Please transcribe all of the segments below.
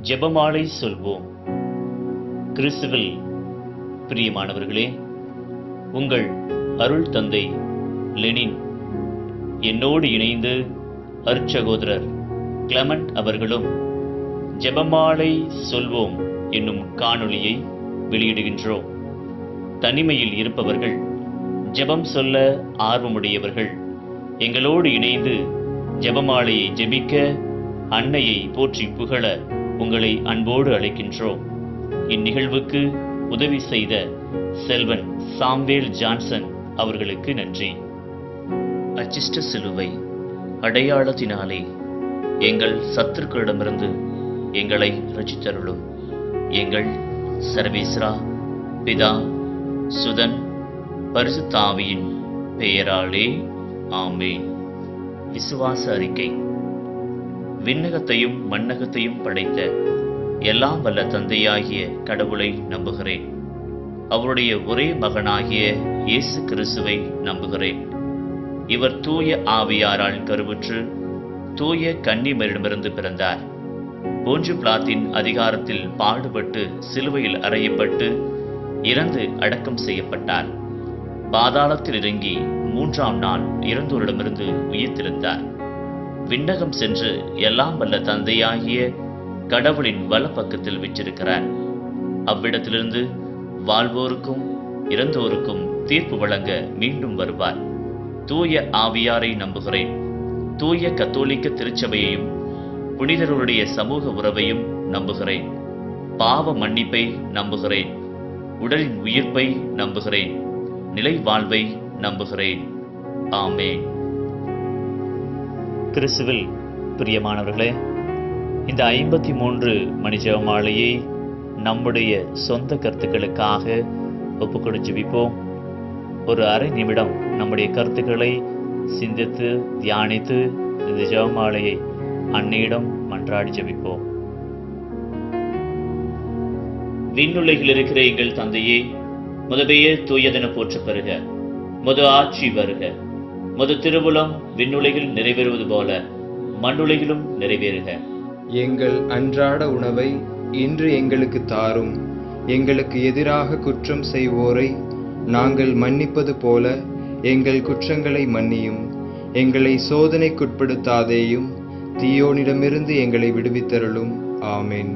ஜெபமாலை சொல்வோம். கிறிஸ்துவில் பிரியமானவர்களே, உங்கள் அருள் தந்தை லெனின் என்னோடு இணைந்து அருட்சகோதரர் கிளமெண்ட் அவர்களும் ஜெபமாலை சொல்வோம் என்னும் காணொளியை வெளியிடுகின்றோம். தனிமையில் இருப்பவர்கள், ஜெபம் சொல்ல ஆர்வமுடையவர்கள் எங்களோடு இணைந்து ஜெபமாலையை ஜெபிக்க, அன்னையை போற்றி புகழ உங்களை அன்போடு அழைக்கின்றோம். இந்நிகழ்வுக்கு உதவி செய்த செல்வன் சாம்வேல் ஜான்சன் அவர்களுக்கு நன்றி. அச்சிஷ்ட சிலுவை அடையாளத்தினாலே எங்கள் சத்துருக்களிடமிருந்து எங்களை ரட்சித்தருளும். எங்கள் சர்வேஸ்வரா, பிதா, சுதன், பரிசுத்த ஆவியின் பெயராலே ஆமென். விசுவாச அறிக்கை. விண்ணகத்தையும் மண்ணகத்தையும் படைத்த எல்லாம் வல்ல தந்தையாகிய கடவுளை நம்புகிறேன். அவருடைய ஒரே மகனாகிய இயேசு கிறிஸ்துவை நம்புகிறேன். இவர் தூய ஆவியாரால் கருவுற்று தூய கன்னிமரிடமிருந்து பிறந்தார். போஞ்சு பிலாத்தின் அதிகாரத்தில் பாடுபட்டு சிலுவையில் அறையப்பட்டு இறந்து அடக்கம் செய்யப்பட்டார். பாதாளத்தில் இறங்கி 3ஆம் நாள் இறந்தோரிடமிருந்து உயிர்த்தெழுந்தார். விண்ணகம் சென்று எல்லாம் வல்ல தந்தையாகிய கடவுளின் வலப்பக்கத்தில் வீற்றிருக்கிறார். அவ்விடத்திலிருந்து வாழ்வோருக்கும் இறந்தோருக்கும் தீர்ப்பு வழங்க மீண்டும் வருவார். தூய ஆவியாரை நம்புகிறேன். தூய கத்தோலிக்க திருச்சபையையும் புனிதருடைய சமூக உறவையும் நம்புகிறேன். பாவ மன்னிப்பை நம்புகிறேன். உடலின் உயிர்ப்பை நம்புகிறேன். நிலை வாழ்வை நம்புகிறேன். ஆமென். கிறிஸ்துவில் பிரியமானவர்களே, இந்த 53 மணி ஜெபமாலையை நம்முடைய சொந்த கருத்துக்களுக்காக ஒப்புக்கொடு ஜெபிப்போம். ஒரு அரை நிமிடம் நம்முடைய கருத்துக்களை சிந்தித்து தியானித்து இந்த ஜெபமாலையை அன்னையிடம் மன்றாடி ஜெபிப்போம். விண்ணுலகில் இருக்கிற எங்கள் தந்தையே, முது பெயர் தூயதென போற்ற பெறுக. முது ஆட்சி வருக. முது திருவுளம் விண்ணுலகில் நிறைவேறுவது போல மண்ணுலகிலும் நிறைவேறுக. எங்கள் அன்றாட உணவை இன்று எங்களுக்கு தாரும். எங்களுக்கு எதிராக குற்றம் செய்வோரை நாங்கள் மன்னிப்பது போல எங்கள் குற்றங்களை மன்னியும். எங்களை சோதனைக்குட்படுத்தாதேயும், தீயோனிடமிருந்து எங்களை விடுவித்தருளும். ஆமென்.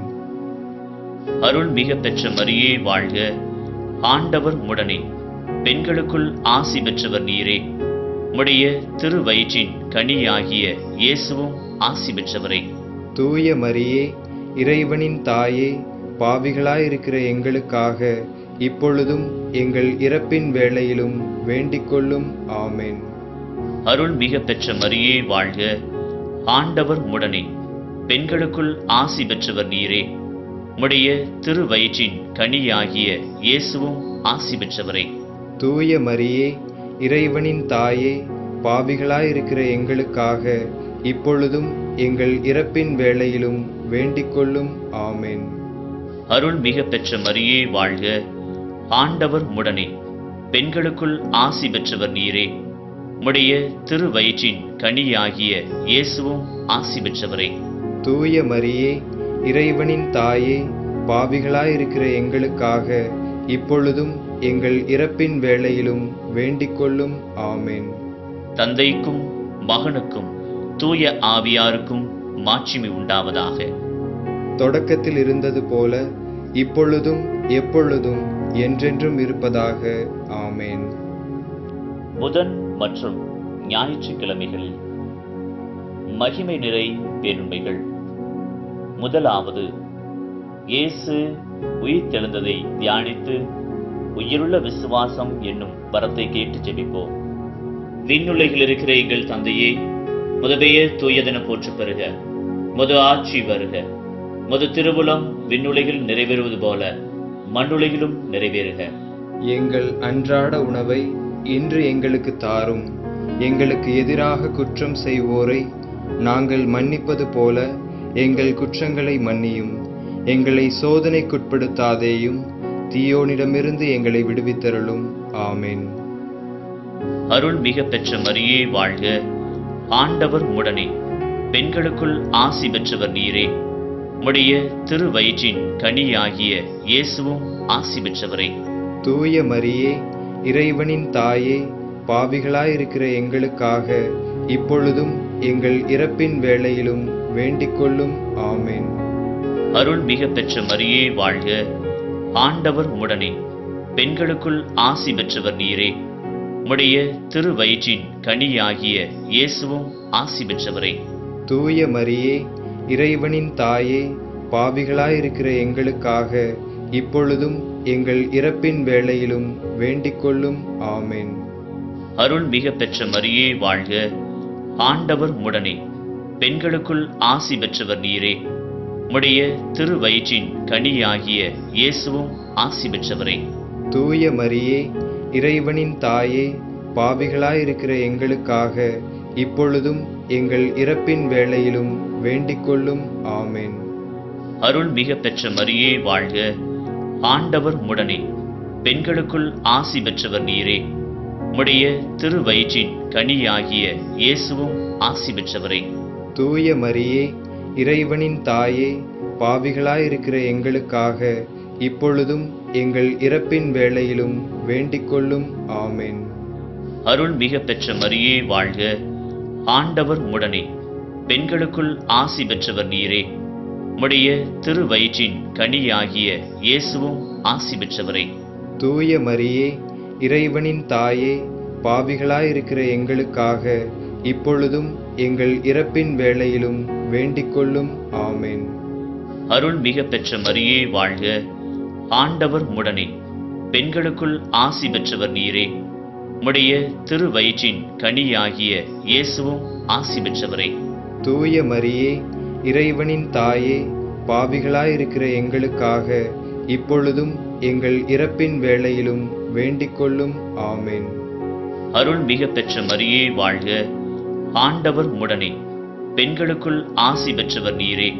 அருள் மிக பெற்ற மரியே வாழ்க. ஆண்டவர் உம்முடனே, பெண்களுக்குள் ஆசி பெற்றவர் நீரே. உம்முடைய திருவயிற்றின் கனியாகிய இயேசுவும் ஆசி பெற்றவரே. தூய மரியே, இறைவனின் தாயே, பாவிகளாயிருக்கிற எங்களுக்காக இப்பொழுதும் எங்கள் இறப்பின் வேளையிலும் வேண்டிக்கொள்ளும். ஆமென். அருள் மிக பெற்ற மரியே வாழ்க. ஆண்டவர் உம்முடனே, பெண்களுக்குள் ஆசி பெற்றவர் நீரே. உம்முடைய திருவயிற்றின் கனியாகிய இயேசுவும் ஆசி பெற்றவரே. தூய மரியே, இறைவனின் தாயே, பாவிகளாயிருக்கிற எங்களுக்காக இப்பொழுதும் எங்கள் இறப்பின் வேளையிலும் வேண்டிக்கொள்ளும். ஆமென். அருள் மிக பெற்ற மரியே வாழ்க. ஆண்டவர் உம்முடனே, பெண்களுக்குள் ஆசி பெற்றவர் நீரே. உம்முடைய திருவயிற்றின் கனியாகிய இயேசுவும் ஆசி பெற்றவரே. தூய மரியே, இறைவனின் தாயே, பாவிகளாயிருக்கிற எங்களுக்காக இப்பொழுதும் எங்கள் இறப்பின் வேளையிலும் வேண்டிக்கொள்ளும். ஆமென். தந்தைக்கும் மகனுக்கும் தூய ஆவியாருக்கும் மாட்சிமை உண்டாவதாக. தொடக்கத்தில் இருந்தது போல இப்பொழுதும் எப்பொழுதும் என்றென்றும் இருப்பதாக. ஆமென். புதன் மற்றும் ஞாயிற்றுக்கிழமைகளில் மகிமை நிறை பேருண்மைகள். முதலாவது, இயேசு உயிர்த்தெழுந்ததை தியானித்து உயிருள்ள விசுவாசம் என்னும் வரத்தை கேட்டு ஜெபிப்போம். விண்ணுலகில் இருக்கிற எங்கள் தந்தையே, முது பெயர் தூயதென போற்ற பெறுக. முது ஆட்சி வருக. முது திருவுளம் விண்ணுலகில் நிறைவேறுவது போல மண்ணுலகிலும் நிறைவேறுக. எங்கள் அன்றாட உணவை இன்று எங்களுக்கு தாரும். எங்களுக்கு எதிராக குற்றம் செய்வோரை நாங்கள் மன்னிப்பது போல எங்கள் குற்றங்களை மன்னியும். எங்களை சோதனைக்குட்படுத்தாதேயும், தீயோனிடமிருந்து எங்களை விடுவித்தருளும். ஆமென். அருள் மிக பெற்ற மரியே வாழ்க. ஆண்டவர் உம்முடனே, பெண்களுக்குள் ஆசி பெற்றவர் நீரே. உம்முடைய திருவயிற்றின் கனியாகிய இயேசுவும் ஆசி பெற்றவரே. தூய மரியே, இறைவனின் தாயே, பாவிகளாயிருக்கிற எங்களுக்காக இப்பொழுதும் எங்கள் இறப்பின் வேளையிலும் வேண்டிக்கொள்ளும். ஆமென். அருள் மிக பெற்ற மரியே வாழ்க. ஆண்டவர் உம்முடனே, பெண்களுக்குள் ஆசி பெற்றவர் நீரே. உம்முடைய திருவயிற்றின் கனியாகிய இயேசுவும் ஆசி பெற்றவரே. தூய மரியே, இறைவனின் தாயே, பாவிகளாயிருக்கிற எங்களுக்காக இப்பொழுதும் எங்கள் இறப்பின் வேளையிலும் வேண்டிக்கொள்ளும். ஆமென். அருள் மிக பெற்ற மரியே வாழ்க. ஆண்டவர் உம்முடனே, பெண்களுக்குள் ஆசி பெற்றவர் நீரே. உம்முடைய திருவயிற்றின் கனியாகிய இயேசுவும் ஆசி பெற்றவரே. தூய மரியே, இறைவனின் தாயே, பாவிகளாயிருக்கிற எங்களுக்காக இப்பொழுதும் எங்கள் இறப்பின் வேளையிலும் வேண்டிக்கொள்ளும். ஆமென். அருள் மிக பெற்ற மரியே வாழ்க. ஆண்டவர் உம்முடனே, பெண்களுக்குள் ஆசி பெற்றவர் நீரே. உம்முடைய திருவயிற்றின் கனியாகிய இயேசுவும் ஆசி பெற்றவரே. தூய மரியே, இறைவனின் தாயே, பாவிகளாயிருக்கிற எங்களுக்காக இப்பொழுதும் எங்கள் இறப்பின் வேளையிலும் வேண்டிக்கொள்ளும். ஆமென். அருள் மிக பெற்ற மரியே வாழ்க. ஆண்டவர் உம்முடனே, பெண்களுக்குள் ஆசி பெற்றவர் நீரே. உம்முடைய திருவயிற்றின் கனியாகிய இயேசுவும் ஆசி பெற்றவரே. தூய மரியே, இறைவனின் தாயே, பாவிகளாயிருக்கிற எங்களுக்காக இப்பொழுதும் எங்கள் இறப்பின் வேளையிலும் வேண்டிக்கொள்ளும். ஆமென். அருள் மிக பெற்ற மரியே வாழ்க. ஆண்டவர் உம்முடனே, பெண்களுக்குள் ஆசி பெற்றவர் நீரே. உம்முடைய திருவயிற்றின் கனியாகிய இயேசுவும் ஆசி பெற்றவரே. தூய மரியே, இறைவனின் தாயே, பாவிகளாயிருக்கிற எங்களுக்காக இப்பொழுதும் எங்கள் இறப்பின் வேளையிலும் வேண்டிக்கொள்ளும். ஆமென். அருள் மிக பெற்ற மரியே வாழ்க. ஆண்டவர் உம்முடனே, பெண்களுக்குள் ஆசி பெற்றவர் நீரே.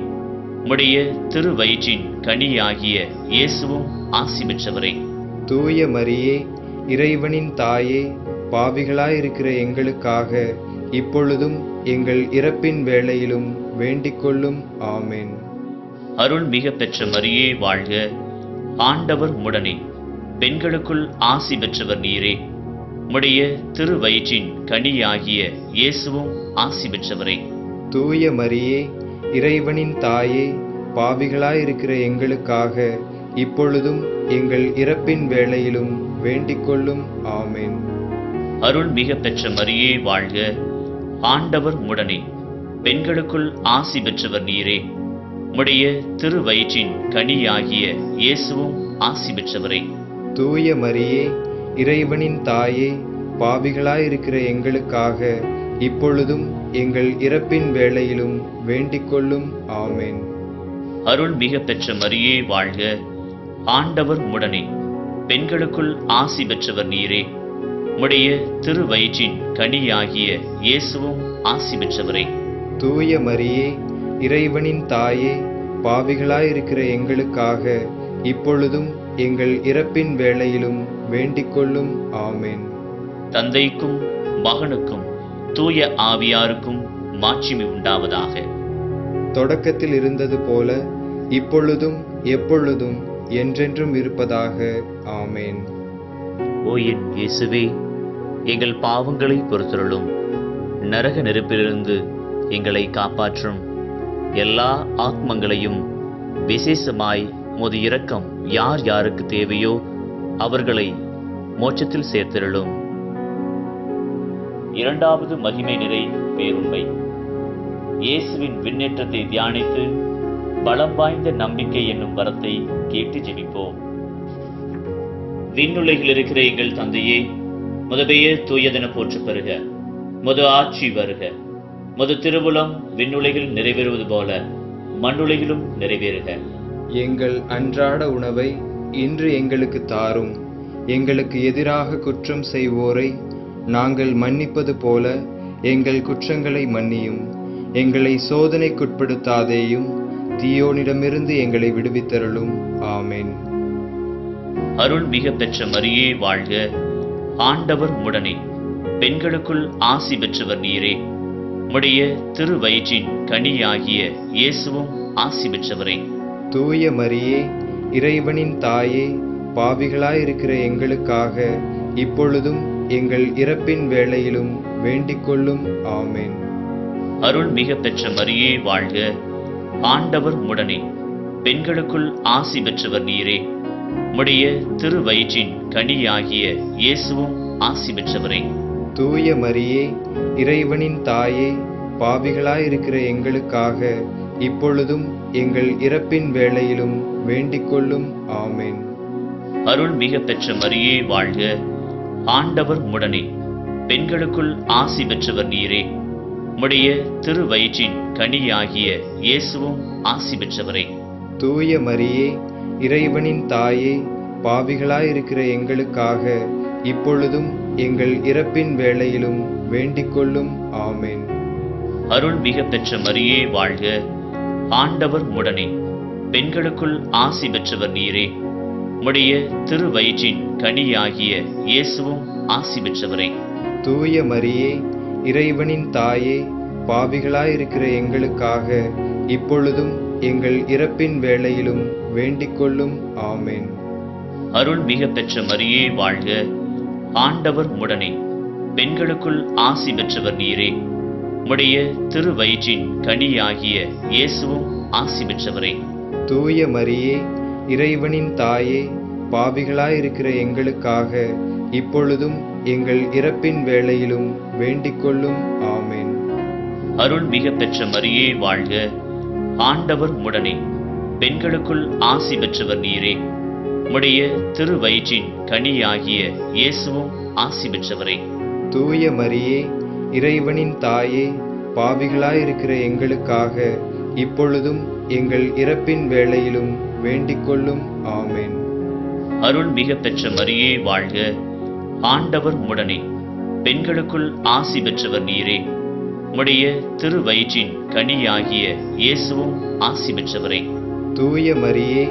உம்முடைய திருவயிற்றின் கனியாகிய இயேசுவும் ஆசி பெற்றவரே. தூய மரியே, இறைவனின் தாயே, பாவிகளாயிருக்கிற எங்களுக்காக இப்பொழுதும் எங்கள் இறப்பின் வேளையிலும் வேண்டிக்கொள்ளும். ஆமென். அருள் மிக பெற்ற மரியே வாழ்க. ஆண்டவர் உம்முடனே, பெண்களுக்குள் ஆசி பெற்றவர் நீரே. உம்முடைய திருவயிற்றின் கனியாகிய இயேசுவும் ஆசி பெற்றவரே. தூய மரியே, இறைவனின் தாயே, பாவிகளாயிருக்கிற எங்களுக்காக இப்பொழுதும் எங்கள் இறப்பின் வேளையிலும் வேண்டிக்கொள்ளும். ஆமென். அருள் மிக பெற்ற மரியே வாழ்க. ஆண்டவர் உம்முடனே, பெண்களுக்குள் ஆசி பெற்றவர் நீரே. உம்முடைய திருவயிற்றின் கனியாகிய இயேசுவும் ஆசி பெற்றவரே. தூய மரியே, இறைவனின் தாயே, பாவிகளாயிருக்கிற எங்களுக்காக இப்பொழுதும் எங்கள் இறப்பின் வேளையிலும் வேண்டிக்கொள்ளும். ஆமென். அருள் மிக பெற்ற மரியே வாழ்க. ஆண்டவர் உம்முடனே, பெண்களுக்குள் ஆசி பெற்றவர் நீரே. உம்முடைய திருவயிற்றின் கனியாகிய இயேசுவும் ஆசி பெற்றவரே. தூய மரியே, இறைவனின் தாயே, பாவிகளாயிருக்கிற எங்களுக்காக இப்பொழுதும் எங்கள் இறப்பின் வேளையிலும் வேண்டிக்கொள்ளும். ஆமென். தந்தைக்கும் மகனுக்கும் தூய ஆவியாருக்கும் மாட்சிமை உண்டாவதாக. தொடக்கத்தில் இருந்தது போல இப்பொழுதும் எப்பொழுதும் என்றென்றும் இருப்பதாக. ஆமென். ஓ என் இயேசுவே, எங்கள் பாவங்களை பொறுத்தருளும். நரக நெருப்பிலிருந்து எங்களை காப்பாற்றும். எல்லா ஆத்மங்களையும், விசேஷமாய் உமது இரக்கம் யார் யாருக்கு தேவையோ அவர்களை மோட்சத்தில் சேர்த்திருளும். இரண்டாவது மகிமை நிறை பேருண்மை. இயேசுவின் விண்ணேற்றத்தை தியானித்து பலம் வாய்ந்த நம்பிக்கை என்னும் வரத்தை கேட்டு ஜெபிப்போம். விண்ணுலகில் இருக்கிற எங்கள் தந்தையே, முது பெயர் தூயதென போற்றப் பெறுக. முது ஆட்சி வருக. முது திருவுளம் விண்ணுலகில் நிறைவேறுவது போல மண்ணுலகிலும் நிறைவேறுக. எங்கள் அன்றாட உணவை இன்று எங்களுக்கு தாரும். எங்களுக்கு எதிராக குற்றம் செய்வோரை நாங்கள் மன்னிப்பது போல எங்கள் குற்றங்களை மன்னியும். எங்களை சோதனைக்குட்படுத்தாதேயும், தீயோனிடமிருந்து எங்களை விடுவித்தருளும். ஆமென். அருள் மிக பெற்ற மரியே வாழ்க. ஆண்டவர் உம்முடனே, பெண்களுக்குள் ஆசி பெற்றவர் நீரே. உம்முடைய திருவயிற்றின் கனியாகிய இயேசுவும் ஆசி பெற்றவரே. தூய மரியே, இறைவனின் தாயே, பாவிகளாயிருக்கிற எங்களுக்காக இப்பொழுதும் எங்கள் இறப்பின் வேளையிலும் வேண்டிக் கொள்ளும். ஆமென். அருள் மிக பெற்ற மரியே வாழ்க. ஆண்டவர் உடனே பெண்களுக்குள் ஆசி பெற்றவர் நீரே. உம்முடைய திருவயிற்றின் கனியாகிய இயேசுவும் ஆசி பெற்றவரே. தூய மரியே, இறைவனின் தாயே, பாவிகளாயிருக்கிற எங்களுக்காக இப்பொழுதும் எங்கள் இறப்பின் வேளையிலும் வேண்டிக் கொள்ளும். ஆமென். அருள் மிக பெற்ற மரியே வாழ்க. ஆண்டவர் உடனே பெண்களுக்குள் ஆசி பெற்றவர் நீரே. உம்முடைய திருவயிற்றின் கனியாகிய இயேசுவும் ஆசி பெற்றவரே. தூய மரியே, இறைவனின் தாயே, பாவிகளாயிருக்கிற எங்களுக்காக இப்பொழுதும் எங்கள் இறப்பின் வேளையிலும் வேண்டிக் கொள்ளும். ஆமென். அருள் மிக பெற்ற மரியே வாழ்க. ஆண்டவர் உடனே பெண்களுக்குள் ஆசி பெற்றவர் நீரே. உம்முடைய திருவயிற்றின் கனியாகிய இயேசுவும் ஆசி பெற்றவரே. தூய மரியே, இறைவனின் தாயே, பாவிகளாயிருக்கிற எங்களுக்காக இப்பொழுதும் எங்கள் இறப்பின் வேளையிலும் வேண்டிக் கொள்ளும். ஆமென். அருள் மிக பெற்ற மரியே வாழ்க. ஆண்டவர் உடனே பெண்களுக்குள் ஆசி பெற்றவர் நீரே. உம்முடைய திருவயிற்றின் கனியாகிய இயேசுவும் ஆசி பெற்றவரே. தூய மரியே, இறைவனின் தாயே, பாவிகளாயிருக்கிற எங்களுக்காக இப்பொழுதும் எங்கள் இறப்பின் வேளையிலும் வேண்டிக் கொள்ளும். ஆமென். அருள் மிக பெற்ற மரியே வாழ்க. ஆண்டவர் உடனே பெண்களுக்குள் ஆசி பெற்றவர் நீரே. உம்முடைய திருவயிற்றின் கனியாகிய இயேசுவும் ஆசி பெற்றவரே. தூய மரியே, இறைவனின் தாயே, பாவிகளாயிருக்கிற எங்களுக்காக இப்பொழுதும் எங்கள் இறப்பின் வேளையிலும் வேண்டிக் கொள்ளும். ஆமென். அருள் மிக பெற்ற மரியே வாழ்க. ஆண்டவர் உடனே பெண்களுக்குள் ஆசி பெற்றவர் நீரே. உம்முடைய திருவயிற்றின் கனியாகிய இயேசுவும் ஆசி பெற்றவரே. தூய மரியே,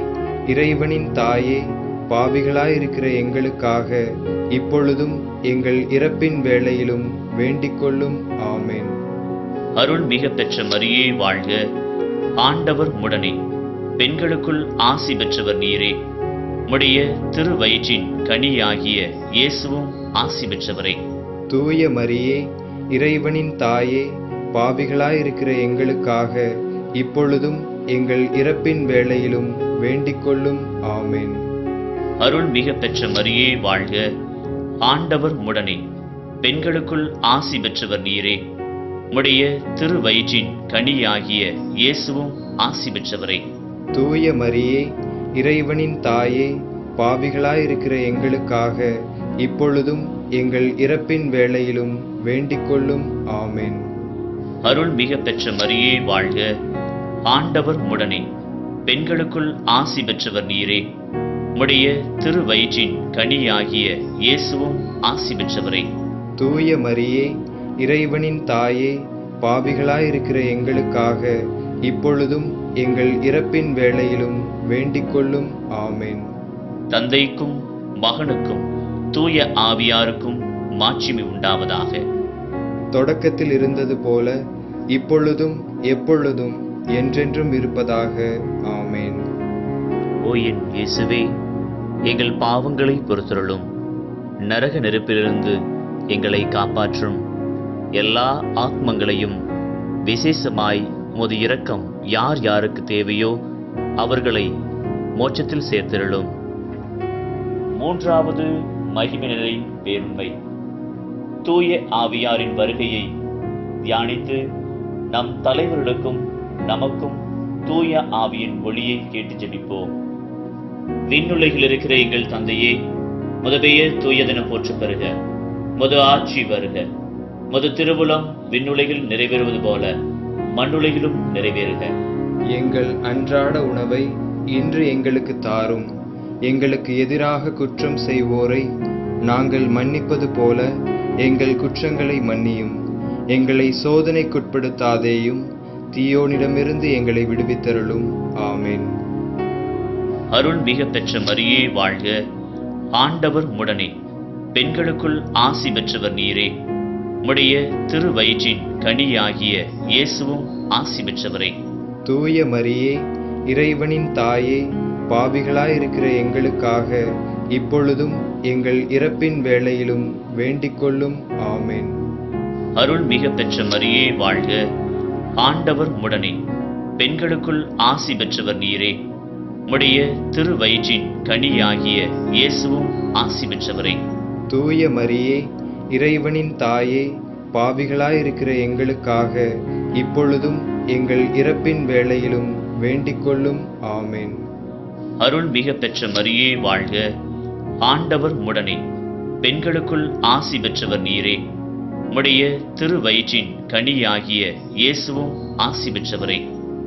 இறைவனின் தாயே, பாவிகளாயிருக்கிற எங்களுக்காக இப்பொழுதும் எங்கள் இறப்பின் வேளையிலும் வேண்டிக் கொள்ளும். ஆமென். அருள் மிக பெற்ற மரியே வாழ்க. ஆண்டவர் உடனே பெண்களுக்குள் ஆசி பெற்றவர் நீரே. உம்முடைய திருவயிற்றின் கனியாகிய இயேசுவும் ஆசி பெற்றவரே. தூய மரியே, இறைவனின் தாயே, பாவிகளாயிருக்கிற எங்களுக்காக இப்பொழுதும் எங்கள் இறப்பின் வேளையிலும் வேண்டிக் கொள்ளும். ஆமென். அருள் மிக பெற்ற மரியே வாழ்க. ஆண்டவர் உடனே பெண்களுக்குள் ஆசி பெற்றவர் நீரே. உம்முடைய திருவயிற்றின் கனியாகிய இயேசுவும் ஆசி பெற்றவரே. தூய மரியே, இறைவனின் தாயே, பாவிகளாயிருக்கிற எங்களுக்காக இப்பொழுதும் எங்கள் இறப்பின் வேளையிலும் வேண்டிக் கொள்ளும். ஆமென். அருள் மிக பெற்ற மரியே வாழ்க. ஆண்டவர் உடனே பெண்களுக்குள் ஆசி பெற்றவர் நீரே. உம்முடைய திருவயிற்றின் கனியாகிய இயேசுவும் ஆசி பெற்றவரே. தூய மரியே, இறைவனின் தாயே, பாவிகளாயிருக்கிற எங்களுக்காக இப்பொழுதும் எங்கள் இறப்பின் வேளையிலும் வேண்டிக் கொள்ளும். ஆமென். தந்தைக்கும் மகனுக்கும் தூய ஆவியாருக்கும் மாட்சிமை உண்டாவதாக. தொடக்கத்தில் இருந்தது போல இப்பொழுதும் எப்பொழுதும் என்றென்றும் இருப்பதாக. ஆமென். ஓ என் இயேசுவே, எங்கள் பாவங்களை பொறுத்தருளும். நரக நெருப்பிலிருந்து எங்களை காப்பாற்றும். எல்லா ஆத்மங்களையும் விசேஷமாய் உமது இரக்கம் யார் யாருக்கு தேவையோ அவர்களை மோட்சத்தில் சேர்த்திருளும். மூன்றாவது மகிமை நிலை பேருண்மை. தூய ஆவியாரின் வருகையை தியானித்து நம் தலைவர்களுக்கும் நமக்கும் தூய ஆவியின் ஒளியை கேட்டு ஜெபிப்போம். விண்ணுலகில் இருக்கிற எங்கள் தந்தையே, முது பெயர் தூயதென போற்றப் பெறுக. முது ஆட்சி வருக. முது திருவுளம் விண்ணுலகில் நிறைவேறுவது போல மண்ணுலகிலும் நிறைவேறுக. எங்கள் அன்றாட உணவை இன்று எங்களுக்கு தாரும். எங்களுக்கு எதிராக குற்றம் செய்வோரை நாங்கள் மன்னிப்பது போல எங்கள் குற்றங்களை மன்னியும். எங்களை சோதனைக்குட்படுத்தாதேயும், தீயோனிடமிருந்து எங்களை விடுவித்தருளும். ஆமென். அருள் மிக பெற்ற மரியே வாழ்க. ஆண்டவர் உடனே பெண்களுக்குள் ஆசி பெற்றவர் நீரே. உம்முடைய திருவயிற்றின் கனியாகிய இயேசுவும் ஆசி பெற்றவரே. தூய மரியே, இறைவனின் தாயே, பாவிகளாயிருக்கிற எங்களுக்காக இப்பொழுதும் எங்கள் இறப்பின் வேளையிலும் வேண்டிக்கொள்ளும். ஆமென். அருள் மிக பெற்ற மரியே வாழ்க. ஆண்டவர் உம்முடனே, பெண்களுக்குள் ஆசி பெற்றவர் நீரே. உம்முடைய திருவயிற்றின் கனியாகிய இயேசுவும் ஆசி பெற்றவரே. தூய மரியே, இறைவனின் தாயே, பாவிகளாயிருக்கிற எங்களுக்காக இப்பொழுதும் எங்கள் இறப்பின் வேளையிலும் வேண்டிக்கொள்ளும். ஆமென். அருள் மிக பெற்ற மரியே வாழ்க. ஆண்டவர் உம்முடனே, பெண்களுக்குள் ஆசி பெற்றவர் நீரே. உம்முடைய திருவயிற்றின் கனியாகிய இயேசுவும் ஆசி பெற்றவரே.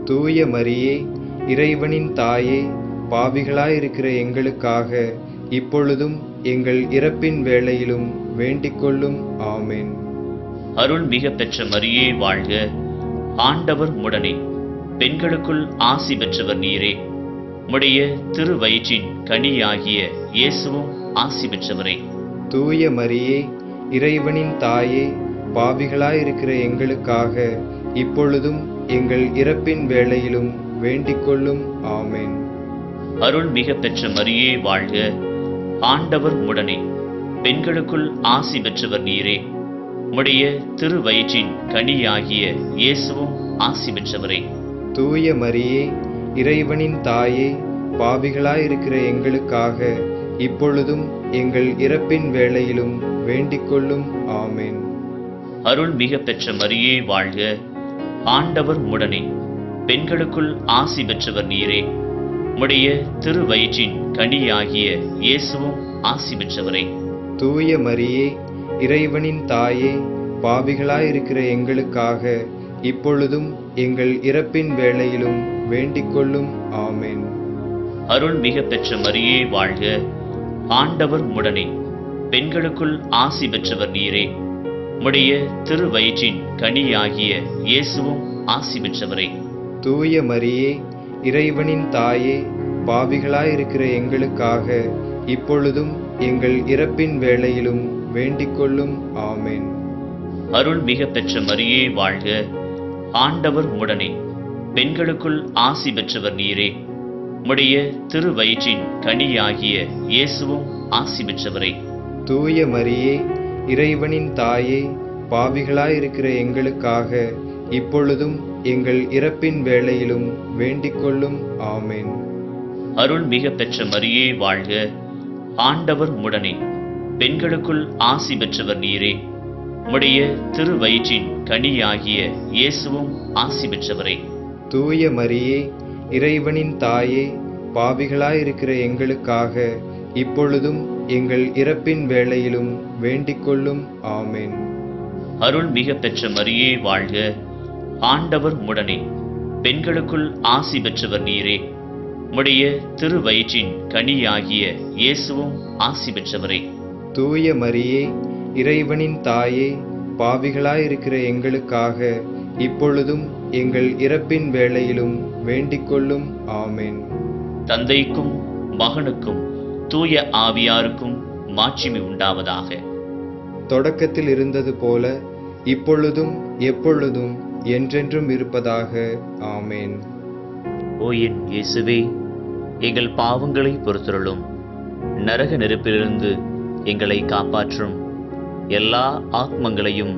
தூய மரியே, இறைவனின் தாயே, பாவிகளாயிருக்கிற எங்களுக்காக இப்பொழுதும் எங்கள் இறப்பின் வேளையிலும் வேண்டிக்கொள்ளும். ஆமென். அருள் மிக பெற்ற மரியே வாழ்க. ஆண்டவர் உம்முடனே, பெண்களுக்குள் ஆசி பெற்றவர் நீரே. உம்முடைய திருவயிற்றின் கனியாகிய இயேசுவும் ஆசி பெற்றவரே. தூய மரியே, இறைவனின் தாயே, பாவிகளாயிருக்கிற எங்களுக்காக இப்பொழுதும் எங்கள் இறப்பின் வேளையிலும் வேண்டிக்கொள்ளும். ஆமென். அருள் மிக பெற்ற மரியே வாழ்க. ஆண்டவர் உம்முடனே, பெண்களுக்குள் ஆசி பெற்றவர் நீரே. உம்முடைய திருவயிற்றின் கனியாகிய இயேசுவும் ஆசி பெற்றவரே. தூய மரியே, இறைவனின் தாயே, பாவிகளாயிருக்கிற எங்களுக்காக இப்பொழுதும் எங்கள் இறப்பின் வேளையிலும் வேண்டிக்கொள்ளும். ஆமென். அருள் மிக பெற்ற மரியே வாழ்க. ஆண்டவர் உம்முடனே, பெண்களுக்குள் ஆசி பெற்றவர் நீரே. உம்முடைய திருவயிற்றின் கனியாகிய இயேசுவும் ஆசி பெற்றவரே. தூய மரியே, இறைவனின் தாயே, பாவிகளாயிருக்கிற எங்களுக்காக இப்பொழுதும் எங்கள் இறப்பின் வேளையிலும் வேண்டிக்கொள்ளும். ஆமென். அருள் மிக பெற்ற மரியே வாழ்க. ஆண்டவர் உம்முடனே, பெண்களுக்குள் ஆசி பெற்றவர் நீரே. உம்முடைய திருவயிற்றின் கனியாகிய இயேசுவும் ஆசி பெற்றவரே. தூய மரியே, இறைவனின் தாயே, பாவிகளாயிருக்கிற எங்களுக்காக இப்பொழுதும் எங்கள் இறப்பின் வேளையிலும் வேண்டிக்கொள்ளும். ஆமென். அருள் மிக பெற்ற மரியே வாழ்க. ஆண்டவர் உம்முடனே, பெண்களுக்குள் ஆசி பெற்றவர் நீரே. உம்முடைய திருவயிற்றின் கனியாகிய இயேசுவும் ஆசி பெற்றவரே. தூய மரியே, இறைவனின் தாயே, பாவிகளாயிருக்கிற எங்களுக்காக இப்பொழுதும் எங்கள் இறப்பின் வேளையிலும் வேண்டிக்கொள்ளும். ஆமென். அருள் மிக பெற்ற மரியே வாழ்க. ஆண்டவர் உம்முடனே, பெண்களுக்குள் ஆசி பெற்றவர் நீரே. உம்முடைய திருவயிற்றின் கனியாகிய இயேசுவும் ஆசி பெற்றவரே. தூய மரியே, இறைவனின் தாயே, பாவிகளாயிருக்கிற எங்களுக்காக இப்பொழுதும் எங்கள் இறப்பின் வேளையிலும் வேண்டிக்கொள்ளும். ஆமென். அருள் மிக பெற்ற மரியே வாழ்க. ஆண்டவர் உம்முடனே, பெண்களுக்குள் ஆசி பெற்றவர் நீரே. உம்முடைய திருவயிற்றின் கனியாகிய இயேசுவும் ஆசி பெற்றவரே. தூய மரியே, இறைவனின் தாயே, பாவிகளாயிருக்கிற எங்களுக்காக இப்பொழுதும் எங்கள் இறப்பின் வேளையிலும் வேண்டிக்கொள்ளும். ஆமென். தந்தைக்கும் மகனுக்கும் தூய ஆவியாருக்கும் மாட்சிமை உண்டாவதாக. தொடக்கத்தில் இருந்தது போல இப்பொழுதும் எப்பொழுதும் என்றென்றும் இருப்பதாக. ஆமென். ஓ என் இயேசுவே, எங்கள் பாவங்களை பொறுத்தருளும். நரக நெருப்பிலிருந்து எங்களை காப்பாற்றும். எல்லா ஆத்மங்களையும்,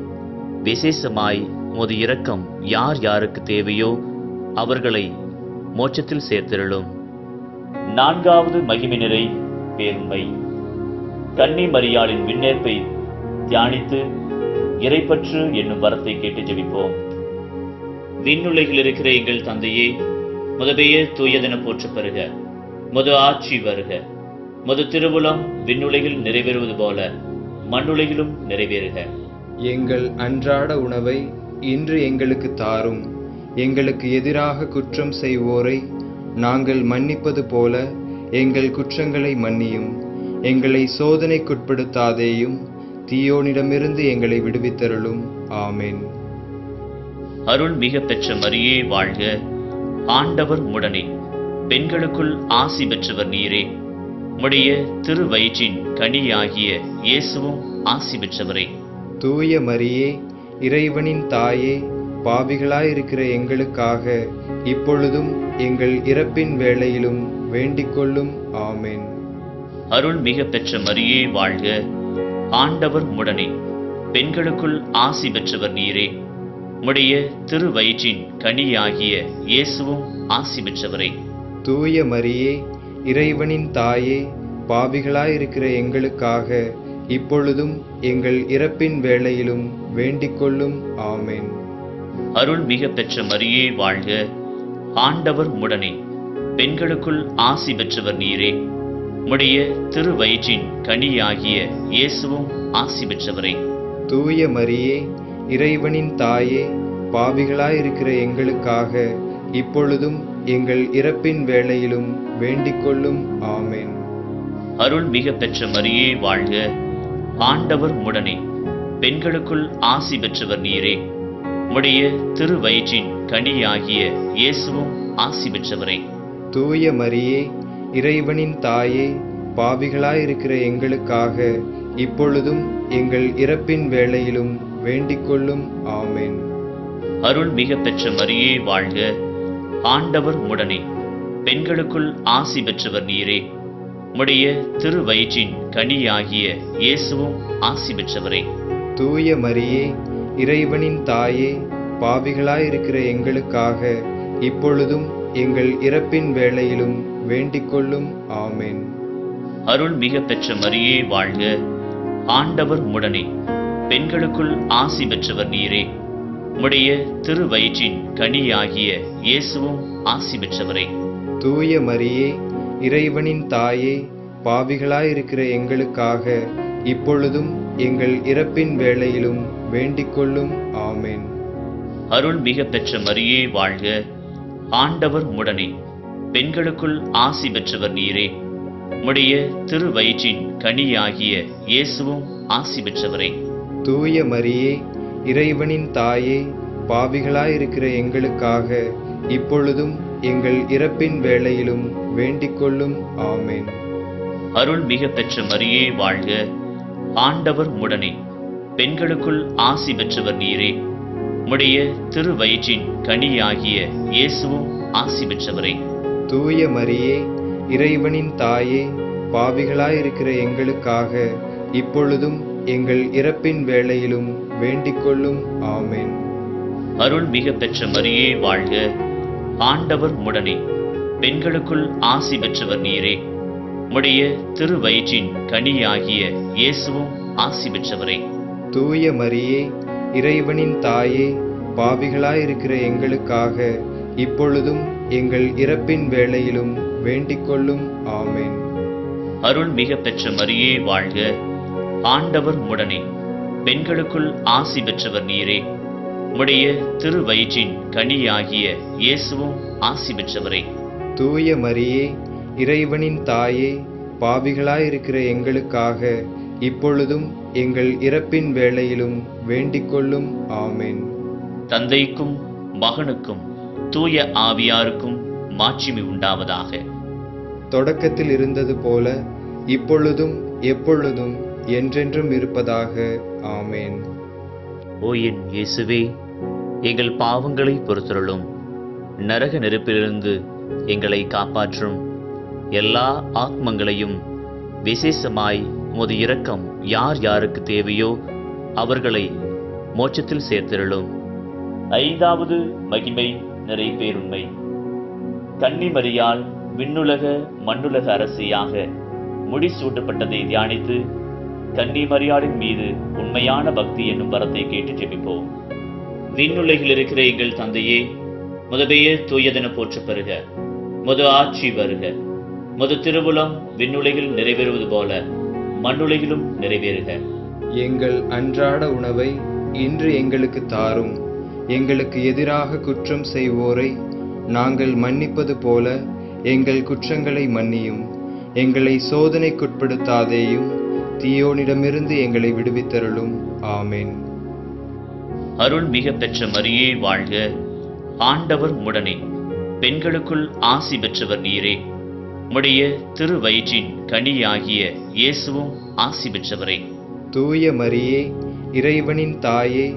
விசேஷமாய் உமது இரக்கம் யார் யாருக்கு தேவையோ அவர்களை மோட்சத்தில் சேர்த்திருளும். நான்காவது மகிமை நிறை பேருண்மை. கன்னி மரியாளின் விண்ணேற்பை தியானித்து இறைப்பற்று என்னும் வரத்தை கேட்டு ஜெபிப்போம். விண்ணுலகில் இருக்கிற எங்கள் தந்தையே, முது பெயர் தூயதென போற்றப் பெறுக. முது ஆட்சி வருக. முது திருவுளம் விண்ணுலகில் நிறைவேறுவது போல மண்ணுலகிலும் நிறைவேறுக. எங்கள் அன்றாட உணவை இன்று எங்களுக்கு தாரும். எங்களுக்கு எதிராக குற்றம் செய்வோரை நாங்கள் மன்னிப்பது போல எங்கள் குற்றங்களை மன்னியும். எங்களை சோதனைக்குட்படுத்தாதேயும், தீயோனிடமிருந்து எங்களை விடுவித்தருளும். ஆமென். அருள் மிக பெற்ற மரியே வாழ்க. ஆண்டவர் உம்முடனே, பெண்களுக்குள் ஆசி பெற்றவர் நீரே. உம்முடைய திருவயிற்றின் கனியாகிய இயேசுவும் ஆசி பெற்றவரே. தூய மரியே, இறைவனின் தாயே, பாவிகளாயிருக்கிற எங்களுக்காக இப்பொழுதும் எங்கள் இறப்பின் வேளையிலும் வேண்டிக்கொள்ளும். ஆமென். அருள் மிக பெற்ற மரியே வாழ்க. ஆண்டவர் உம்முடனே, பெண்களுக்குள் ஆசி பெற்றவர் நீரே. உம்முடைய திருவயிற்றின் கனியாகிய இயேசுவும் ஆசி பெற்றவரே. தூய மரியே, இறைவனின் தாயே, பாவிகளாயிருக்கிற எங்களுக்காக இப்பொழுதும் எங்கள் இறப்பின் வேளையிலும் வேண்டிக்கொள்ளும். ஆமென். அருள் மிக பெற்ற மரியே வாழ்க. ஆண்டவர் உம்முடனே, பெண்களுக்குள் ஆசி பெற்றவர் நீரே. உம்முடைய திருவயிற்றின் கனியாகிய இயேசுவும் ஆசி பெற்றவரே. தூய மரியே, இறைவனின் தாயே, பாவிகளாயிருக்கிற எங்களுக்காக இப்பொழுதும் எங்கள் இறப்பின் வேளையிலும் வேண்டிக்கொள்ளும். ஆமென். அருள் மிக பெற்ற மரியே வாழ்க. ஆண்டவர் உம்முடனே, பெண்களுக்குள் ஆசி பெற்றவர் நீரே. உம்முடைய திருவயிற்றின் கனியாகிய இயேசுவும் ஆசி பெற்றவரே. தூய மரியே, இறைவனின் தாயே, பாவிகளாயிருக்கிற எங்களுக்காக இப்பொழுதும் எங்கள் இறப்பின் வேளையிலும் வேண்டிக்கொள்ளும். ஆமென். அருள் மிக பெற்ற மரியே வாழ்க. ஆண்டவர் உம்முடனே, பெண்களுக்குள் ஆசி பெற்றவர் நீரே. உம்முடைய திருவயிற்றின் கனியாகிய இயேசுவும் ஆசி பெற்றவரே. தூய மரியே, இறைவனின் தாயே, பாவிகளாயிருக்கிற எங்களுக்காக இப்பொழுதும் எங்கள் இறப்பின் வேளையிலும் வேண்டிக்கொள்ளும். ஆமென். அருள் மிக பெற்ற மரியே வாழ்க. ஆண்டவர் உம்முடனே, பெண்களுக்குள் ஆசி பெற்றவர் நீரே. உம்முடைய திருவயிற்றின் கனியாகிய இயேசுவும் ஆசி பெற்றவரே. தூய மரியே, இறைவனின் தாயே, பாவிகளாயிருக்கிற எங்களுக்காக இப்பொழுதும் எங்கள் இறப்பின் வேளையிலும் வேண்டிக்கொள்ளும். ஆமென். அருள் மிக பெற்ற மரியே வாழ்க. ஆண்டவர் உம்முடனே, பெண்களுக்குள் ஆசி பெற்றவர் நீரே. உம்முடைய திருவயிற்றின் கனியாகிய இயேசுவும் ஆசி பெற்றவரே. தூய மரியே, இறைவனின் தாயே, பாவிகளாயிருக்கிற எங்களுக்காக இப்பொழுதும் எங்கள் இறப்பின் வேளையிலும் வேண்டிக்கொள்ளும். ஆமென். அருள் மிக பெற்ற மரியே வாழ்க. ஆண்டவர் உம்முடனே, பெண்களுக்குள் ஆசி பெற்றவர் நீரே. உம்முடைய திருவயிற்றின் கனியாகிய இயேசுவும் ஆசி பெற்றவரே. தூய மரியே, இறைவனின் தாயே, பாவிகளாயிருக்கிற எங்களுக்காக இப்பொழுதும் எங்கள் இறப்பின் வேளையிலும் வேண்டிக்கொள்ளும். ஆமென். அருள் மிக பெற்ற மரியே வாழ்க. ஆண்டவர் உம்முடனே, பெண்களுக்குள் ஆசி பெற்றவர் நீரே. உம்முடைய திருவயிற்றின் கனியாகிய இயேசுவும் ஆசி பெற்றவரே. தூய மரியே, இறைவனின் தாயே, பாவிகளாயிருக்கிற எங்களுக்காக இப்பொழுதும் எங்கள் இறப்பின் வேளையிலும் வேண்டிக்கொள்ளும். ஆமென். அருள் மிக பெற்ற மரியே வாழ்க. ஆண்டவர் உம்முடனே, பெண்களுக்குள் ஆசி பெற்றவர் நீரே. உம்முடைய திருவயிற்றின் கனியாகிய இயேசுவும் ஆசி பெற்றவரே. தூய மரியே, இறைவனின் தாயே, பாவிகளாயிருக்கிற எங்களுக்காக இப்பொழுதும் எங்கள் இறப்பின் வேளையிலும் வேண்டிக்கொள்ளும். ஆமென். தந்தைக்கும் மகனுக்கும் தூய ஆவியாருக்கும் மாட்சிமை உண்டாவதாக. தொடக்கத்தில் இருந்தது போல இப்பொழுதும் எப்பொழுதும் என்றென்றும் இருப்பதாக. ஆமென். ஓ என் இயேசுவே, எங்கள் பாவங்களை பொறுத்தருளும். நரக நெருப்பிலிருந்து எங்களை காப்பாற்றும். எல்லா ஆத்மங்களையும், விசேஷமாய் உமது இரக்கம் யார் யாருக்கு தேவையோ அவர்களை மோட்சத்தில் சேர்த்திருளும். ஐந்தாவது மகிமை நிறைவேறுண்மை. கன்னிமரியால் விண்ணுலக மண்ணுலக அரசியாக முடிசூட்டப்பட்டதை தியானித்து கன்னிமரியாளின் மீது உண்மையான பக்தி என்னும் வரத்தை கேட்டு ஜெபிப்போம். விண்ணுலகில் இருக்கிற எங்கள் தந்தையே, முது பெயர் தூயதென போற்றப் பெறுக. முது ஆட்சி வருக. முது திருவுளம் விண்ணுலகில் நிறைவேறுவது போல மண்ணுலகிலும் நிறைவேறுக. எங்கள் அன்றாட உணவை இன்று எங்களுக்கு தாரும். எங்களுக்கு எதிராக குற்றம் செய்வோரை நாங்கள் மன்னிப்பது போல எங்கள் குற்றங்களை மன்னியும். எங்களை சோதனைக்குட்படுத்தாதேயும், தீயோனிடமிருந்து எங்களை விடுவித்தருளும். ஆமென். அருள் மிக பெற்ற மரியே வாழ்க. ஆண்டவர் உம்முடனே, பெண்களுக்குள் ஆசி பெற்றவர் நீரே. உம்முடைய திருவயிற்றின் கனியாகிய இயேசுவும் ஆசி பெற்றவரே. தூய மரியே, இறைவனின் தாயே,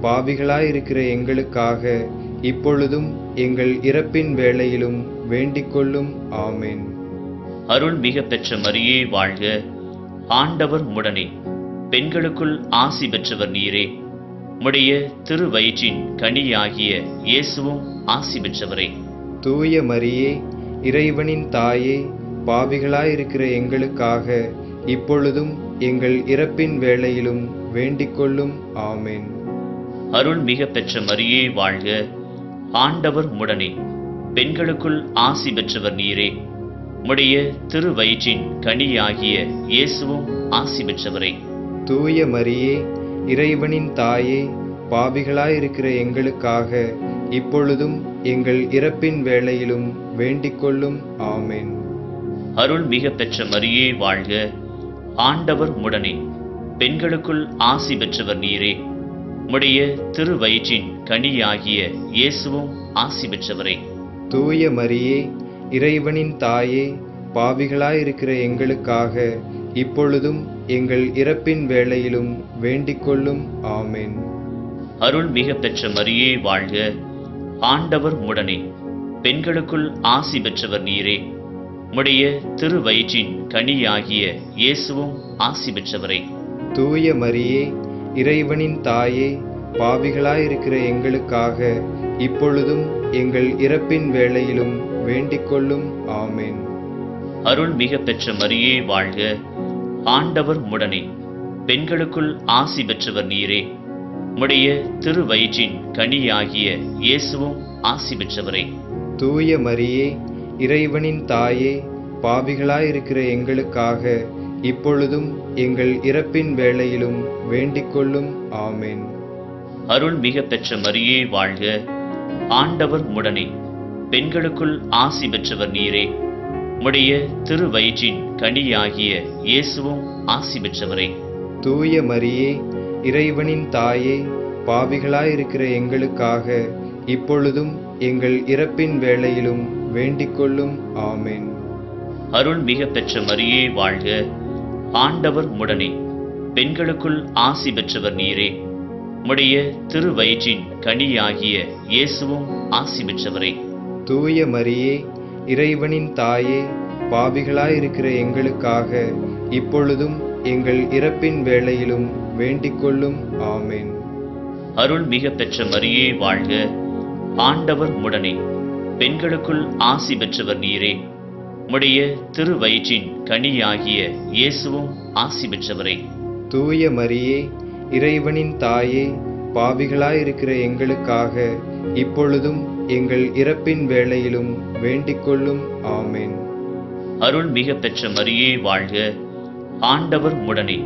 பாவிகளாயிருக்கிற எங்களுக்காக இப்பொழுதும் எங்கள் இறப்பின் வேளையிலும் வேண்டிக்கொள்ளும். ஆமென். அருள் மிக பெற்ற மரியே வாழ்க. ஆண்டவர் உடனே பெண்களுக்குள் ஆசி பெற்றவர் நீரே. உம்முடைய திருவயிற்றின் கனியாகிய இயேசுவும் ஆசி பெற்றவரே. தூய மரியே, இறைவனின் தாயே, பாவிகளாயிருக்கிற எங்களுக்காக இப்பொழுதும் எங்கள் இறப்பின் வேளையிலும் வேண்டிக்கொள்ளும். ஆமென். அருள் மிக பெற்ற மரியே வாழ்க. ஆண்டவர் உடனே பெண்களுக்குள் ஆசி பெற்றவர் நீரே. உம்முடைய திருவயிற்றின் கனியாகிய இயேசுவும் ஆசி பெற்றவரே. தூய மரியே, இறைவனின் தாயே, பாவிகளாயிருக்கிற எங்களுக்காக இப்பொழுதும் எங்கள் இறப்பின் வேளையிலும் வேண்டிக்கொள்ளும். ஆமென். அருள் மிக பெற்ற மரியே வாழ்க. ஆண்டவர் உடனே பெண்களுக்குள் ஆசி பெற்றவர் நீரே. உம்முடைய திருவயிற்றின் கனியாகிய இயேசுவும் ஆசி பெற்றவரே. தூய மரியே, இறைவனின் தாயே, பாவிகளாயிருக்கிற எங்களுக்காக இப்பொழுதும் எங்கள் இறப்பின் வேளையிலும் வேண்டிக்கொள்ளும். ஆமென். அருள் மிக பெற்ற மரியே வாழ்க. ஆண்டவர் உடனே பெண்களுக்குள் ஆசி பெற்றவர் நீரே. உம்முடைய திருவயிற்றின் கனியாகிய இயேசுவும் ஆசி பெற்றவரே. தூய மரியே, இறைவனின் தாயே, பாவிகளாயிருக்கிற எங்களுக்காக இப்பொழுதும் எங்கள் இறப்பின் வேளையிலும் வேண்டிக்கொள்ளும். ஆமென். அருள் மிக பெற்ற மரியே வாழ்க. ஆண்டவர் உடனே பெண்களுக்குள் ஆசி பெற்றவர் நீரே. உம்முடைய திருவயிற்றின் கனியாகிய இயேசுவும் ஆசி பெற்றவரே. தூய மரியே, இறைவனின் தாயே, பாவிகளாயிருக்கிற எங்களுக்காக இப்பொழுதும் எங்கள் இறப்பின் வேளையிலும் வேண்டிக்கொள்ளும். ஆமென். அருள் மிக பெற்ற மரியே வாழ்க. ஆண்டவர் உடனே பெண்களுக்குள் ஆசி பெற்றவர் நீரே. உம்முடைய திருவயிற்றின் கனியாகிய இயேசுவும் ஆசி பெற்றவரே. தூய மரியே, இறைவனின் தாயே, பாவிகளாயிருக்கிற எங்களுக்காக இப்பொழுதும் எங்கள் இறப்பின் வேளையிலும் வேண்டிக்கொள்ளும். ஆமென். அருள் மிக பெற்ற மரியே வாழ்க. ஆண்டவர் உடனே பெண்களுக்குள் ஆசி பெற்றவர் நீரே. உம்முடைய திருவயிற்றின் கனியாகிய இயேசுவும் ஆசி பெற்றவரே. தூய மரியே, இறைவனின் தாயே, பாவிகளாயிருக்கிற எங்களுக்காக இப்பொழுதும் எங்கள் இறப்பின் வேளையிலும் வேண்டிக்கொள்ளும். ஆமென். அருள் மிக பெற்ற மரியே வாழ்க. ஆண்டவர் உடனே பெண்களுக்குள் ஆசி பெற்றவர் நீரே. உம்முடைய திருவயிற்றின் கனியாகிய இயேசுவும் ஆசி பெற்றவரே. தூய மரியே, இறைவனின் தாயே, பாவிகளாயிருக்கிற எங்களுக்காக இப்பொழுதும் எங்கள் இறப்பின் வேளையிலும் வேண்டிக்கொள்ளும். ஆமென். அருள் மிக பெற்ற மரியே வாழ்க. ஆண்டவர் உடனே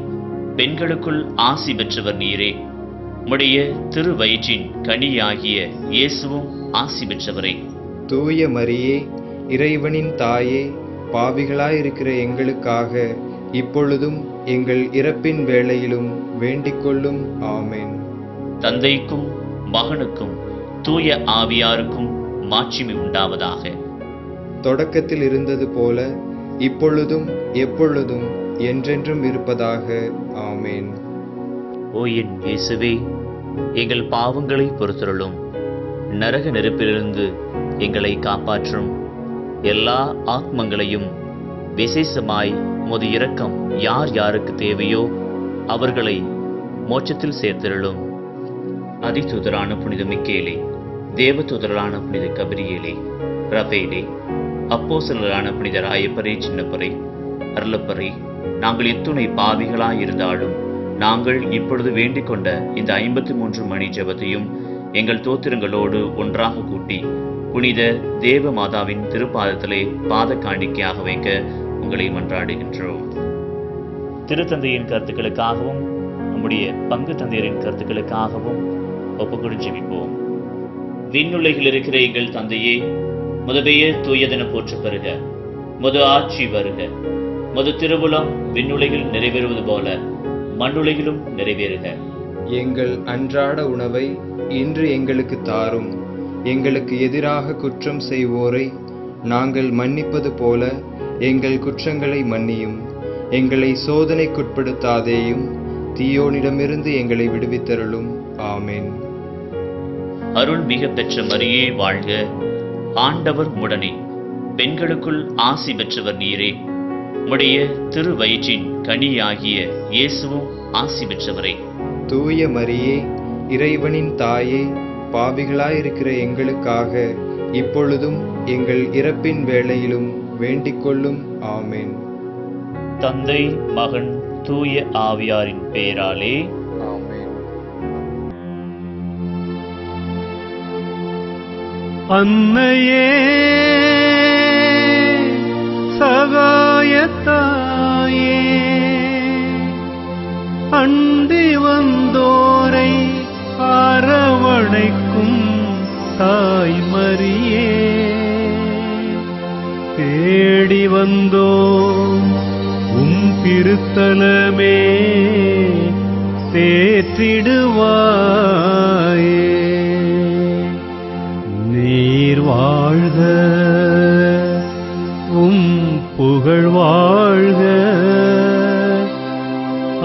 பெண்களுக்குள் ஆசி பெற்றவர் நீரே. உம்முடைய திருவயிற்றின் கனியாகிய இயேசுவும் ஆசி பெற்றவரே. தூய மரியே, இறைவனின் தாயே, பாவிகளாயிருக்கிற எங்களுக்காக இப்பொழுதும் எங்கள் இறப்பின் வேளையிலும் வேண்டிக்கொள்ளும். ஆமென். தந்தைக்கும் மகனுக்கும் தூய ஆவியாருக்கும் மாட்சிமை உண்டாவதாக. தொடக்கத்தில் இருந்தது போல இப்பொழுதும் எப்பொழுதும் என்றென்றும் இருப்பதாக. ஆமென். ஓ என் இயேசுவே, எங்கள் பாவங்களை பொறுத்தருளும். நரக நெருப்பிலிருந்து எங்களை காப்பாற்றும். எல்லா ஆத்மங்களையும், விசேஷமாய் உமது இரக்கம் யார் யாருக்கு தேவையோ அவர்களை மோட்சத்தில் சேர்த்திருளும். அதிதூதரான புனித மிக்கேலே, தேவதூதரான புனித கபிரியேலே, ரபேலே, அப்போஸ்தலரான புனித ராயப்பரே, சின்னப்பரே, அருளப்பரே, நாங்கள் எத்துணை பாவிகளாயிருந்தாலும் நாங்கள் இப்பொழுது வேண்டிக் கொண்ட இந்த 53 மணி ஜெபத்தையும் எங்கள் தோத்திரங்களோடு ஒன்றாக கூட்டி புனித தேவ மாதாவின் திருப்பாதத்திலே பாத காணிக்கையாக வைக்க உங்களை மன்றாடுகின்றோம். திருத்தந்தையின் கருத்துக்களுக்காகவும் நம்முடைய பங்கு தந்தையரின் கருத்துக்களுக்காகவும் ஒப்புக்கொடு ஜெபிப்போம். விண்ணுலகில் இருக்கிற எங்கள் தந்தையே, முது பெயர் தூயதென போற்ற பெறுக. முது ஆட்சி வருக. முது திருவுளம் விண்ணுலகில் நிறைவேறுவது போல மண்ணுலகிலும் நிறைவேறுக. எங்கள் அன்றாட உணவை இன்று எங்களுக்கு தாரும். எங்களுக்கு எதிராக குற்றம் செய்வோரை நாங்கள் மன்னிப்பது போல எங்கள் குற்றங்களை மன்னியும். எங்களை சோதனைக்குட்படுத்தாதேயும், தீயோனிடமிருந்து எங்களை விடுவித்தருளும். ஆமென். அருள் மிக பெற்ற மரியே வாழ்க. ஆண்டவர் உடனே, பெண்களுக்குள் ஆசி பெற்றவர் நீரே. உம்முடைய திருவயிற்றின் கனியாகிய இயேசுவும் ஆசி பெற்றவரே. தூய மரியே, இறைவனின் தாயே, பாவிகளாயிருக்கிற எங்களுக்காக இப்பொழுதும் எங்கள் இறப்பின் வேளையிலும் வேண்டிக்கொள்ளும். ஆமென். தந்தை, மகன், தூய ஆவியாரின் பெயராலே ஆமென். அன்னையே, சகாயத்தாயே, அண்டி வந்தோரை அரவணைக்கும் தாய் மரியே, தேடி வந்தோம் உம் திருத்தலமே, தேற்றிடுவாயே. நீர் வாழ்க, உம் புகழ் வாழ்க,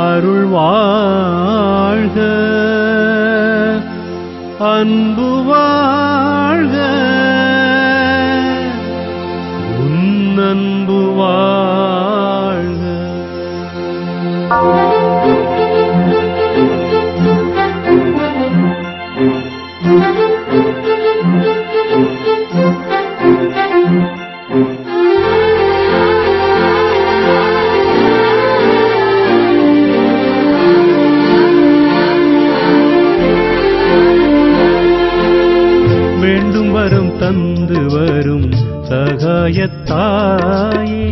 அருள் வாழ்க, அன்பு வாழ்க, உன் அன்பு வாழ்க. வேண்டும் வரம் தந்து வரும் சகாயத்தாயே,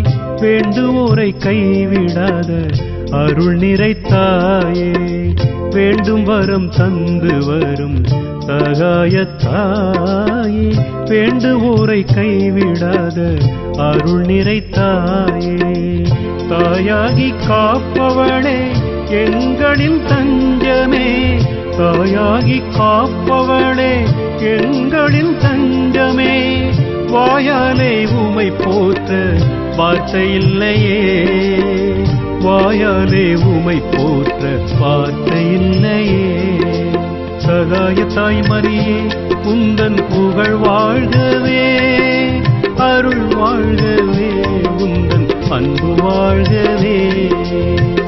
வேண்டுவோரை கைவிடாத அருள் நிறைத்தாயே. வேண்டும் வரம் தந்து வரும் சகாயத்தாயே, வேண்டுவோரை கைவிடாத அருள் நிறைத்தாயே. தாயாகி காப்பவளே, எங்களின் தஞ்சமே, தாயாகி காப்பவளே, எங்களின் தஞ்சமே. வாயாலே உமை போற்ற வார்த்தை இல்லையே, வாயாலே உமை போற்ற வார்த்தை இல்லையே. சகாய தாய் மரியே, உந்தன் புகழ் வாழ்கவே, அருள் வாழ்கவே, உந்தன் அன்பு வாழ்கவே.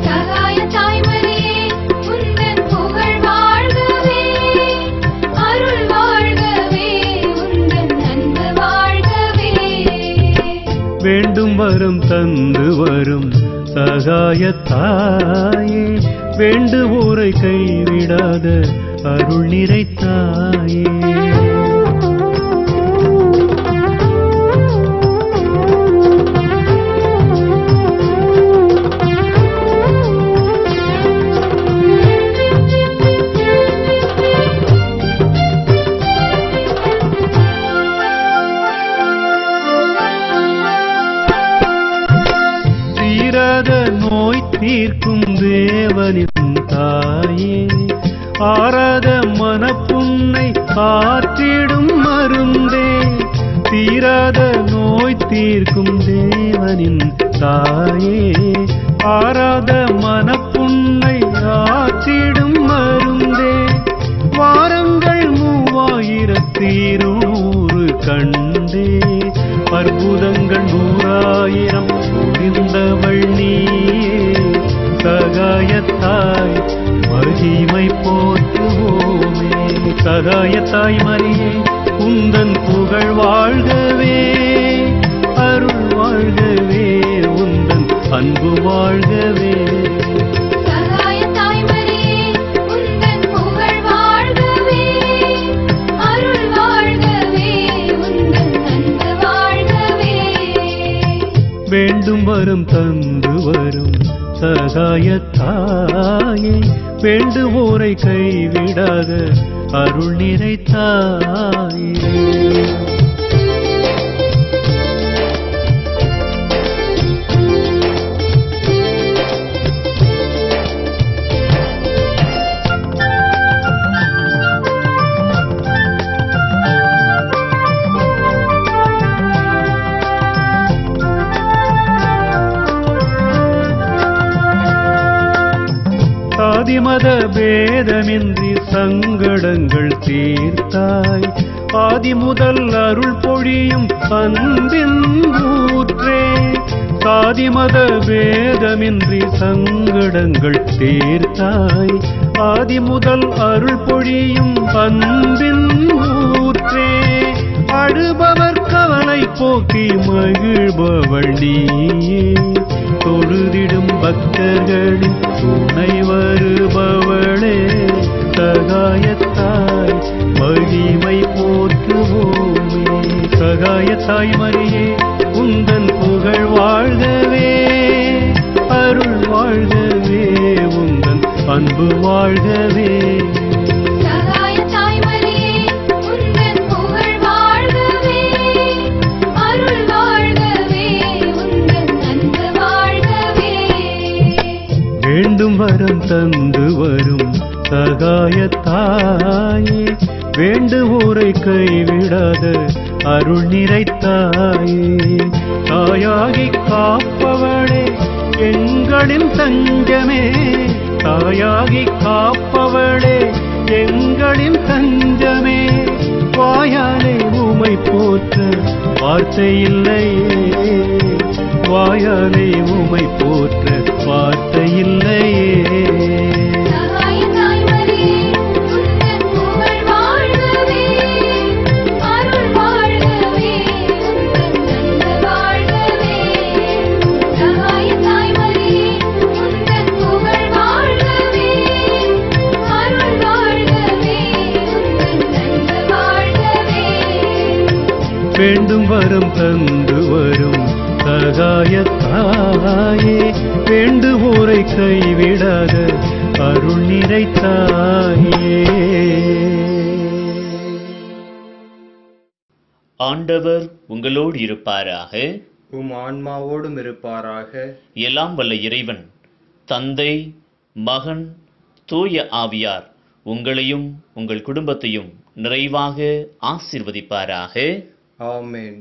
சகாய தாய் மரியே, உந்தன் புகழ் வாழ்கவே, அருள் வாழ்கவே, உந்தன் அன்பு வாழ்கவே. வேண்டும் வரம் தந்து வரும் சகாயத்தாயே, வேண்டுவோரை கைவிடாத அருள் நிறைத்தாயே. தீராத நோய் தீர்க்கும் தேவனின் தாயே, ஆராத மனப்புண்ணை ஆற்றிடும் மருந்தே. தீராத நோய் தீர்க்கும் தேவனின் தாயே, ஆராத மனப்புண்ணை ஆற்றிடும் மருந்தே. வாரங்கள் 3200 கண்டே, அற்புதங்கள் 100,000 புரிந்தவள் நீயே. சகாயத்தாய் மகிமை போற்றுவோமே. சகாயத்தாய் மரியே, உந்தன் புகழ் வாழ்கவே, அருள் வாழ்கவே, உந்தன் அன்பு வாழ்கவே. சகாய தாய் மரியே, உந்தன் புகழ் வாழ்கவே, அருள் வாழ்கவே, உந்தன் அன்பு வாழ்கவே. வேண்டும் வரம் தந்து வரும் சகாயத்தாயே, வேண்டுவோரை கைவிடாத அருள் நிறைத்தாயே. சாதிமத பேதமின்றி சங்கடங்கள் தீர்த்தாய். ஆதி முதல் அருள் பொழியும் அன்பின் ஊற்றே, சாதி மத பேதமின்றி சங்கடங்கள் தீர்த்தாய். ஆதி முதல் அருள் பொழியும் அன்பின் ஊற்றே, அழுபவர் கவலை போக்கி மகிழ்பவள் நீயே. தொழுதிடும் பக்தர்களின் துணை வருபவளே, சகாயத்தாய் மகிமை போற்றுவோமே. சகாயத்தாய் மரியே உந்தன் புகழ் வாழ்கவே, அருள் வாழ்கவே, உந்தன் அன்பு வாழ்கவே. சகாயத்தாய் மரியே உந்தன் புகழ் வாழ்கவே, அருள் வாழ்கவே, உந்தன் அன்பு வாழ்கவே. வேண்டும் வரம் தந்து வரும் சகாயத்தாயே, வேண்டுவோரை கைவிடாத அருள் நிறைத்தாயே. தாயாகி காப்பவளே எங்களின் தஞ்சமே, தாயாகி காப்பவளே எங்களின் தஞ்சமே. வாயாலே உமை போற்ற வார்த்தை இல்லையே, வாயாலே உமை போற்ற வார்த்தை இல்லையே. சகாயத்தாய் மரியே உந்தன் புகழ் வாழ்கவே, அருள் வாழ்கவே, உந்தன் அன்பு வாழ்கவே. சகாயத்தாய் மரியே உந்தன் புகழ் வாழ்கவே, அருள் வாழ்கவே, உந்தன் அன்பு வாழ்கவே. வேண்டும் வரம் தந்து வரும் சகாயத்தாயே, வேண்டுவோரை கைவிடாத அருள் நிறைத்தாயே. ஆண்டவர் உங்களோடு இருப்பாராக. உம் ஆன்மாவோடும் இருப்பாராக. எல்லாம் வல்ல இறைவன் தந்தை, மகன், தூய ஆவியார் உங்களையும் உங்கள் குடும்பத்தையும் நிறைவாக ஆசீர்வதிப்பாராக. ஆமென்.